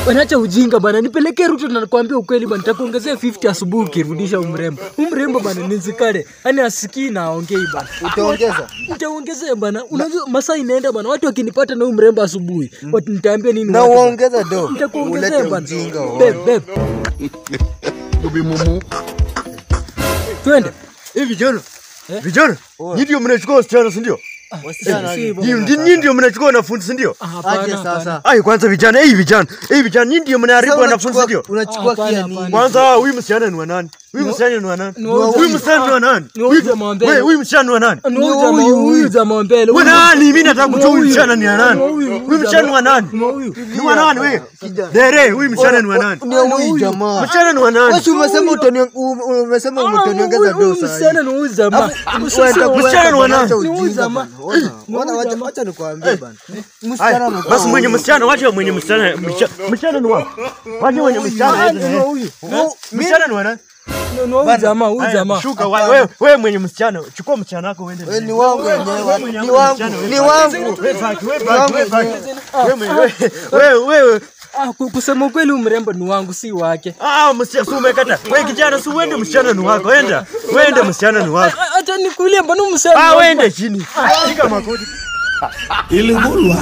Wanaacha ujinga bana. Nipelekee Ruto na nakwambia ukweli bana. Nitakuongezea 50 asubuhi ukirudisha umrembo. Umrembo bana nizikale. Yaani asikii na aongei bana. Utaongeza? Nitaongezea bana. Unajua masaa inaenda bana. Watu wakinipata na umrembo asubuhi, nitaambia nini? Na uongeza do. Nitakuongezea bana. Beb. Bibi mumu. Twende. Vijana. Vijana. Nyinyi ndio mnachukua wasichana, si ndio? Wasichana. Nyinyi ndio mnachukua wanafunzi, si ndio? Aje sasa. Ai kwanza vijana, vijana nyinyi ndio mnaharibu wanafunzi, si ndio? Unachukua kia nini? Kwanza huyu msichana ni wa nani? Huyu msichana ni wa nani? Huyu msichana ni wa nani? Wewe huyu msichana ni wa nani? Huyu jamaa mbele. Wewe nani? Mimi nataka kujua huyu msichana ni wa nani? Huyu msichana ni wa nani? Ni wa nani wewe? Dere, huyu msichana ni wa nani? Ni huyu jamaa. Msichana ni wa nani? Wewe umesema utaniongeza do sasa. Msichana ni huyu jamaa. Msichana ni wa nani? Huyu jamaa. Wacha nikwambie bana. Msichana basi mwenye msichana, wacha mwenye msichana, msichana ni wapi? Wacha mwenye msichana. Msichana ni wa nani? Huyu jamaa. Shuka wewe mwenye msichana, chukua msichana wako uende. Wewe ni wangu wenyewe. Ni wangu. Wewe kusema kweli umrembo ni wangu si wake. Msichana si umekata. Wewe kijana si uende, msichana ni wako. Enda. Wewe msichana ni wako. Acha nikulie mbona msichana? Wewe ende chini. Shika makoti. Iligulwa.